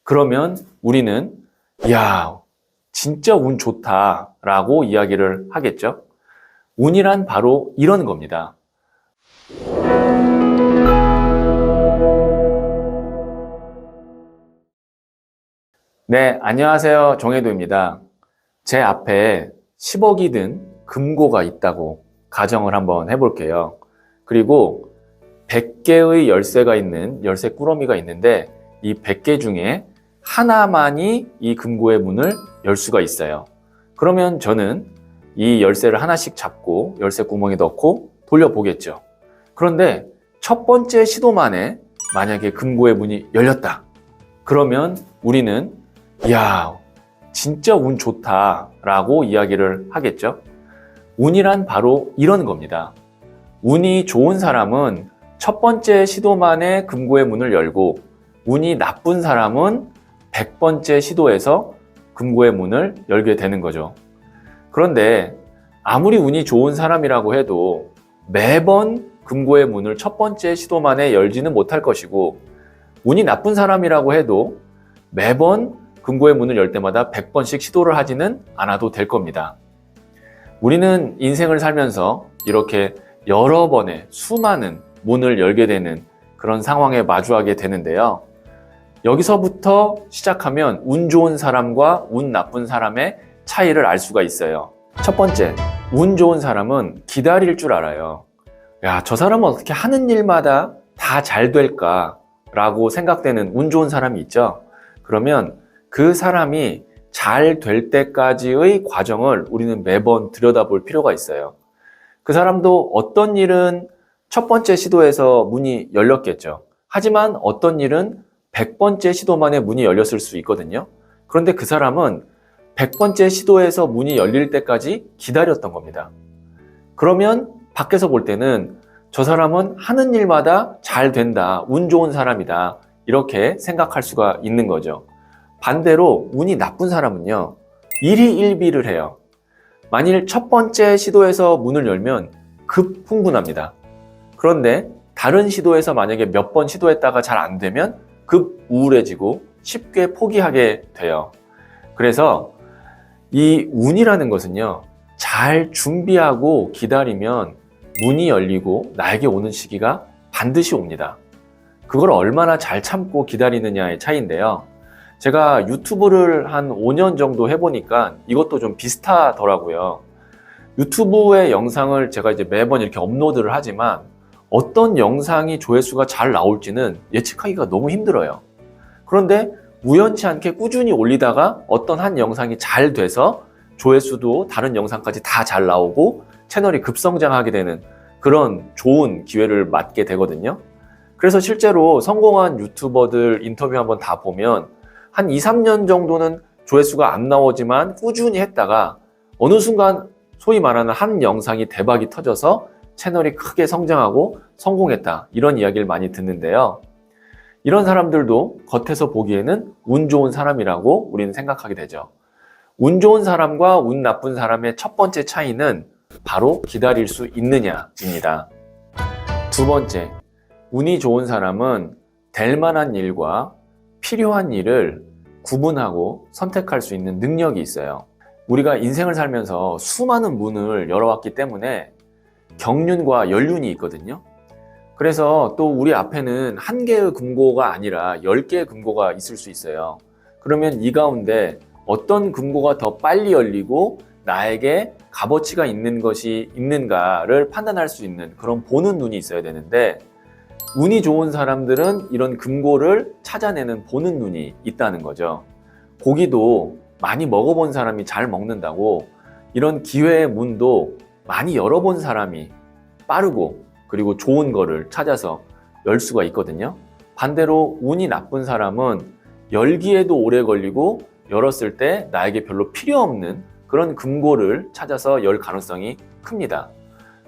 그러면 우리는 야, 진짜 운 좋다 라고 이야기를 하겠죠. 운이란 바로 이런 겁니다. 네, 안녕하세요. 정혜도입니다. 제 앞에 10억이 든 금고가 있다고 가정을 한번 해볼게요. 그리고 100개의 열쇠가 있는 열쇠 꾸러미가 있는데 이 100개 중에 하나만이 이 금고의 문을 열 수가 있어요. 그러면 저는 이 열쇠를 하나씩 잡고 열쇠 구멍에 넣고 돌려보겠죠. 그런데 첫 번째 시도만에 만약에 금고의 문이 열렸다. 그러면 우리는 야, 진짜 운 좋다 라고 이야기를 하겠죠. 운이란 바로 이런 겁니다. 운이 좋은 사람은 첫 번째 시도만에 금고의 문을 열고 운이 나쁜 사람은 100번째 시도에서 금고의 문을 열게 되는 거죠. 그런데 아무리 운이 좋은 사람이라고 해도 매번 금고의 문을 첫 번째 시도만에 열지는 못할 것이고 운이 나쁜 사람이라고 해도 매번 금고의 문을 열 때마다 100번씩 시도를 하지는 않아도 될 겁니다. 우리는 인생을 살면서 이렇게 여러 번의 수많은 문을 열게 되는 그런 상황에 마주하게 되는데요. 여기서부터 시작하면 운 좋은 사람과 운 나쁜 사람의 차이를 알 수가 있어요. 첫 번째, 운 좋은 사람은 기다릴 줄 알아요. 야, 저 사람은 어떻게 하는 일마다 다 잘 될까? 라고 생각되는 운 좋은 사람이 있죠. 그러면 그 사람이 잘 될 때까지의 과정을 우리는 매번 들여다볼 필요가 있어요. 그 사람도 어떤 일은 첫 번째 시도에서 문이 열렸겠죠. 하지만 어떤 일은 100번째 시도만에 문이 열렸을 수 있거든요. 그런데 그 사람은 100번째 시도에서 문이 열릴 때까지 기다렸던 겁니다. 그러면 밖에서 볼 때는 저 사람은 하는 일마다 잘 된다, 운 좋은 사람이다 이렇게 생각할 수가 있는 거죠. 반대로 운이 나쁜 사람은요, 일희일비를 해요. 만일 첫 번째 시도에서 문을 열면 급 흥분합니다. 그런데 다른 시도에서 만약에 몇 번 시도했다가 잘 안 되면 급 우울해지고 쉽게 포기하게 돼요. 그래서 이 운이라는 것은요, 잘 준비하고 기다리면 문이 열리고 나에게 오는 시기가 반드시 옵니다. 그걸 얼마나 잘 참고 기다리느냐의 차이인데요. 제가 유튜브를 한 5년 정도 해보니까 이것도 좀 비슷하더라고요. 유튜브의 영상을 제가 이제 매번 이렇게 업로드를 하지만 어떤 영상이 조회수가 잘 나올지는 예측하기가 너무 힘들어요. 그런데 우연치 않게 꾸준히 올리다가 어떤 한 영상이 잘 돼서 조회수도 다른 영상까지 다 잘 나오고 채널이 급성장하게 되는 그런 좋은 기회를 맞게 되거든요. 그래서 실제로 성공한 유튜버들 인터뷰 한번 다 보면 한 2, 3년 정도는 조회수가 안 나오지만 꾸준히 했다가 어느 순간 소위 말하는 한 영상이 대박이 터져서 채널이 크게 성장하고 성공했다, 이런 이야기를 많이 듣는데요. 이런 사람들도 겉에서 보기에는 운 좋은 사람이라고 우리는 생각하게 되죠. 운 좋은 사람과 운 나쁜 사람의 첫 번째 차이는 바로 기다릴 수 있느냐입니다. 두 번째, 운이 좋은 사람은 될 만한 일과 필요한 일을 구분하고 선택할 수 있는 능력이 있어요. 우리가 인생을 살면서 수많은 문을 열어왔기 때문에 경륜과 연륜이 있거든요. 그래서 또 우리 앞에는 한 개의 금고가 아니라 10개의 금고가 있을 수 있어요. 그러면 이 가운데 어떤 금고가 더 빨리 열리고 나에게 값어치가 있는 것이 있는가를 판단할 수 있는 그런 보는 눈이 있어야 되는데, 운이 좋은 사람들은 이런 금고를 찾아내는 보는 눈이 있다는 거죠. 고기도 많이 먹어본 사람이 잘 먹는다고 이런 기회의 문도 많이 열어본 사람이 빠르고 그리고 좋은 거를 찾아서 열 수가 있거든요. 반대로 운이 나쁜 사람은 열기에도 오래 걸리고 열었을 때 나에게 별로 필요 없는 그런 금고를 찾아서 열 가능성이 큽니다.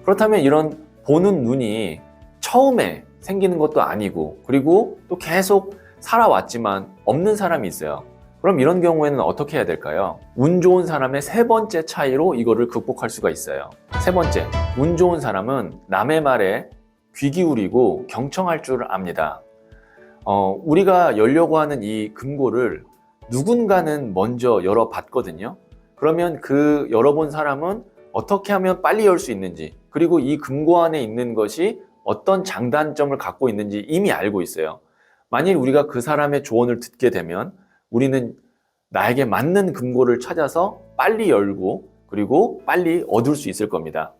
그렇다면 이런 보는 눈이 처음에 생기는 것도 아니고 그리고 또 계속 살아왔지만 없는 사람이 있어요. 그럼 이런 경우에는 어떻게 해야 될까요? 운 좋은 사람의 세 번째 차이로 이거를 극복할 수가 있어요. 세 번째, 운 좋은 사람은 남의 말에 귀 기울이고 경청할 줄 압니다. 우리가 열려고 하는 이 금고를 누군가는 먼저 열어봤거든요. 그러면 그 열어본 사람은 어떻게 하면 빨리 열 수 있는지, 그리고 이 금고 안에 있는 것이 어떤 장단점을 갖고 있는지 이미 알고 있어요. 만일 우리가 그 사람의 조언을 듣게 되면 우리는 나에게 맞는 금고를 찾아서 빨리 열고 그리고 빨리 얻을 수 있을 겁니다.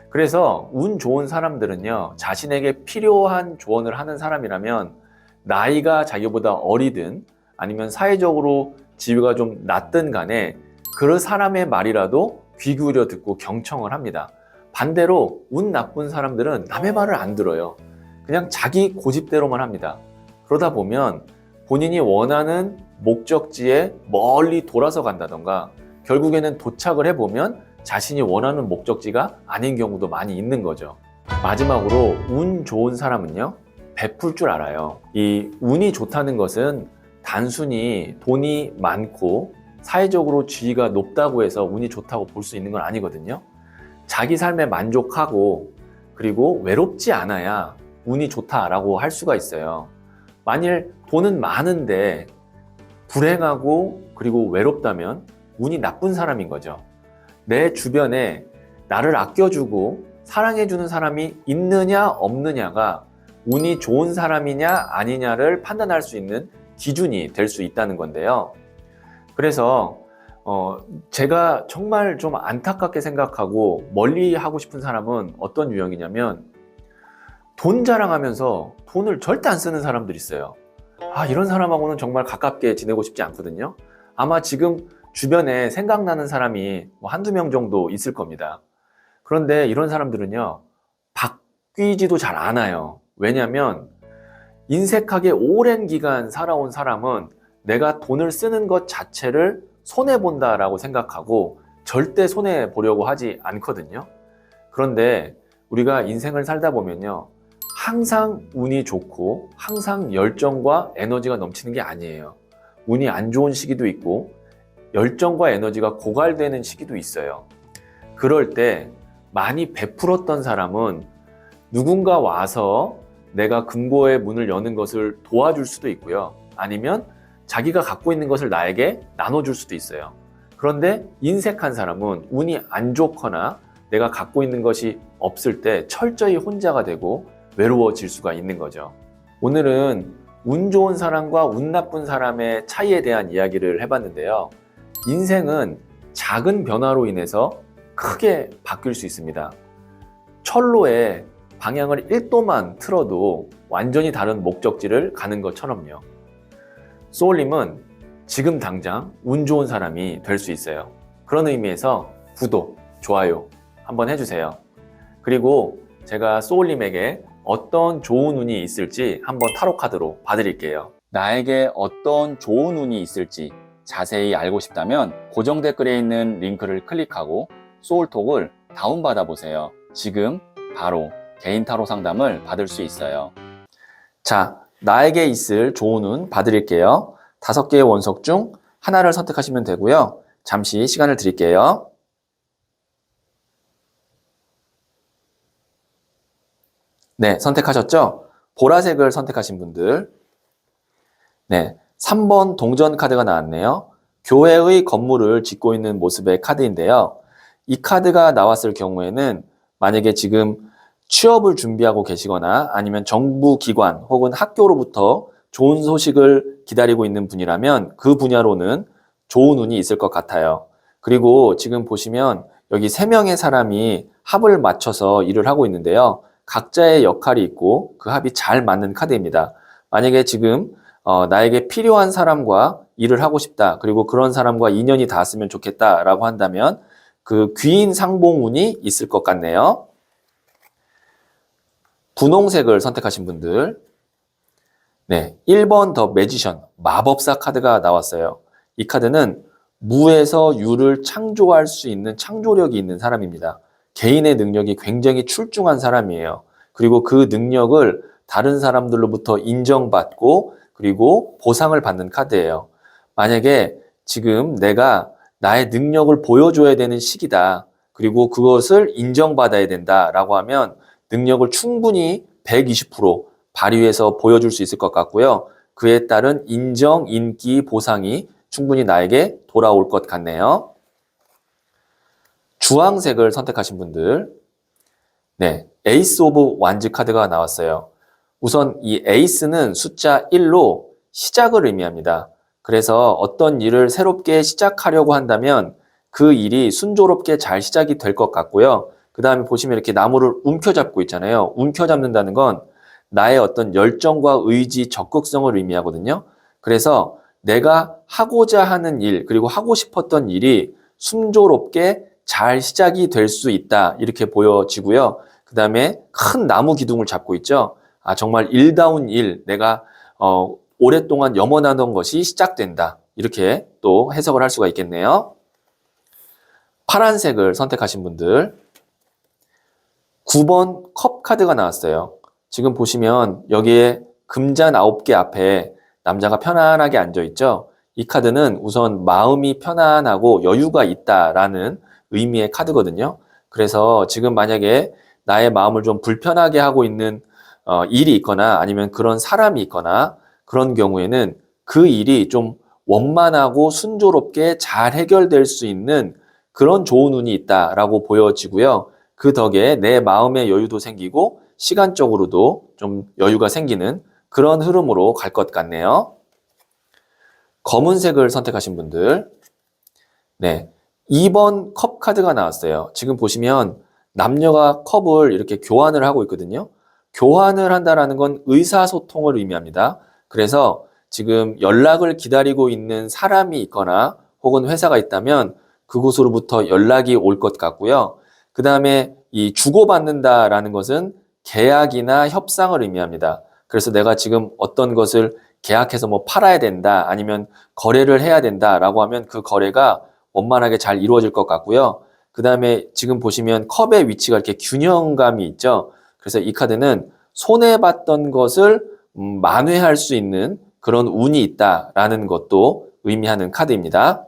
그래서 운 좋은 사람들은요, 자신에게 필요한 조언을 하는 사람이라면 나이가 자기보다 어리든 아니면 사회적으로 지위가 좀 낮든 간에 그 사람의 말이라도 귀 기울여 듣고 경청을 합니다. 반대로 운 나쁜 사람들은 남의 말을 안 들어요. 그냥 자기 고집대로만 합니다. 그러다 보면 본인이 원하는 목적지에 멀리 돌아서 간다던가 결국에는 도착을 해보면 자신이 원하는 목적지가 아닌 경우도 많이 있는 거죠. 마지막으로 운 좋은 사람은요, 베풀 줄 알아요. 이 운이 좋다는 것은 단순히 돈이 많고 사회적으로 지위가 높다고 해서 운이 좋다고 볼 수 있는 건 아니거든요. 자기 삶에 만족하고 그리고 외롭지 않아야 운이 좋다라고 할 수가 있어요. 만일 돈은 많은데 불행하고 그리고 외롭다면 운이 나쁜 사람인 거죠. 내 주변에 나를 아껴주고 사랑해주는 사람이 있느냐 없느냐가 운이 좋은 사람이냐 아니냐를 판단할 수 있는 기준이 될 수 있다는 건데요. 그래서 제가 정말 좀 안타깝게 생각하고 멀리 하고 싶은 사람은 어떤 유형이냐면 돈 자랑하면서 돈을 절대 안 쓰는 사람들이 있어요. 이런 사람하고는 정말 가깝게 지내고 싶지 않거든요. 아마 지금 주변에 생각나는 사람이 한두 명 정도 있을 겁니다. 그런데 이런 사람들은요, 바뀌지도 잘 않아요. 왜냐하면 인색하게 오랜 기간 살아온 사람은 내가 돈을 쓰는 것 자체를 손해본다라고 생각하고 절대 손해보려고 하지 않거든요. 그런데 우리가 인생을 살다 보면요, 항상 운이 좋고 항상 열정과 에너지가 넘치는 게 아니에요. 운이 안 좋은 시기도 있고 열정과 에너지가 고갈되는 시기도 있어요. 그럴 때 많이 베풀었던 사람은 누군가 와서 내가 금고의 문을 여는 것을 도와줄 수도 있고요. 아니면 자기가 갖고 있는 것을 나에게 나눠줄 수도 있어요. 그런데 인색한 사람은 운이 안 좋거나 내가 갖고 있는 것이 없을 때 철저히 혼자가 되고 외로워질 수가 있는 거죠. 오늘은 운 좋은 사람과 운 나쁜 사람의 차이에 대한 이야기를 해봤는데요. 인생은 작은 변화로 인해서 크게 바뀔 수 있습니다. 철로에 방향을 1도만 틀어도 완전히 다른 목적지를 가는 것처럼요. 소울님은 지금 당장 운 좋은 사람이 될 수 있어요. 그런 의미에서 구독, 좋아요 한번 해주세요. 그리고 제가 소울님에게 어떤 좋은 운이 있을지 한번 타로 카드로 봐드릴게요. 나에게 어떤 좋은 운이 있을지 자세히 알고 싶다면 고정 댓글에 있는 링크를 클릭하고 소울톡을 다운받아 보세요. 지금 바로 개인 타로 상담을 받을 수 있어요. 자, 나에게 있을 좋은 운 봐드릴게요. 5개의 원석 중 하나를 선택하시면 되고요. 잠시 시간을 드릴게요. 네, 선택하셨죠? 보라색을 선택하신 분들. 네, 3번 동전 카드가 나왔네요. 교회의 건물을 짓고 있는 모습의 카드인데요. 이 카드가 나왔을 경우에는 만약에 지금 취업을 준비하고 계시거나 아니면 정부 기관 혹은 학교로부터 좋은 소식을 기다리고 있는 분이라면 그 분야로는 좋은 운이 있을 것 같아요. 그리고 지금 보시면 여기 3명의 사람이 합을 맞춰서 일을 하고 있는데요. 각자의 역할이 있고 그 합이 잘 맞는 카드입니다. 만약에 지금 나에게 필요한 사람과 일을 하고 싶다. 그리고 그런 사람과 인연이 닿았으면 좋겠다라고 한다면 그 귀인 상봉운이 있을 것 같네요. 분홍색을 선택하신 분들. 네, 1번 더 매지션, 마법사 카드가 나왔어요. 이 카드는 무에서 유를 창조할 수 있는 창조력이 있는 사람입니다. 개인의 능력이 굉장히 출중한 사람이에요. 그리고 그 능력을 다른 사람들로부터 인정받고 그리고 보상을 받는 카드예요. 만약에 지금 내가 나의 능력을 보여줘야 되는 시기다. 그리고 그것을 인정받아야 된다라고 하면 능력을 충분히 120%, 발휘해서 보여줄 수 있을 것 같고요. 그에 따른 인정, 인기, 보상이 충분히 나에게 돌아올 것 같네요. 주황색을 선택하신 분들, 네, 에이스 오브 완즈 카드가 나왔어요. 우선 이 에이스는 숫자 1로 시작을 의미합니다. 그래서 어떤 일을 새롭게 시작하려고 한다면 그 일이 순조롭게 잘 시작이 될 것 같고요. 그 다음에 보시면 이렇게 나무를 움켜잡고 있잖아요. 움켜잡는다는 건 나의 어떤 열정과 의지, 적극성을 의미하거든요. 그래서 내가 하고자 하는 일, 그리고 하고 싶었던 일이 순조롭게 잘 시작이 될 수 있다. 이렇게 보여지고요. 그 다음에 큰 나무 기둥을 잡고 있죠. 아, 정말 일다운 일, 내가 오랫동안 염원하던 것이 시작된다. 이렇게 또 해석을 할 수가 있겠네요. 파란색을 선택하신 분들, 9번 컵 카드가 나왔어요. 지금 보시면 여기에 금잔 9개 앞에 남자가 편안하게 앉아 있죠. 이 카드는 우선 마음이 편안하고 여유가 있다라는 의미의 카드거든요. 그래서 지금 만약에 나의 마음을 좀 불편하게 하고 있는 일이 있거나 아니면 그런 사람이 있거나 그런 경우에는 그 일이 좀 원만하고 순조롭게 잘 해결될 수 있는 그런 좋은 운이 있다라고 보여지고요. 그 덕에 내 마음의 여유도 생기고 시간적으로도 좀 여유가 생기는 그런 흐름으로 갈 것 같네요. 검은색을 선택하신 분들, 네, 2번 컵 카드가 나왔어요. 지금 보시면 남녀가 컵을 이렇게 교환을 하고 있거든요. 교환을 한다라는 건 의사소통을 의미합니다. 그래서 지금 연락을 기다리고 있는 사람이 있거나 혹은 회사가 있다면 그곳으로부터 연락이 올 것 같고요. 그 다음에 이 주고받는다라는 것은 계약이나 협상을 의미합니다. 그래서 내가 지금 어떤 것을 계약해서 뭐 팔아야 된다 아니면 거래를 해야 된다라고 하면 그 거래가 원만하게 잘 이루어질 것 같고요. 그 다음에 지금 보시면 컵의 위치가 이렇게 균형감이 있죠. 그래서 이 카드는 손해봤던 것을 만회할 수 있는 그런 운이 있다라는 것도 의미하는 카드입니다.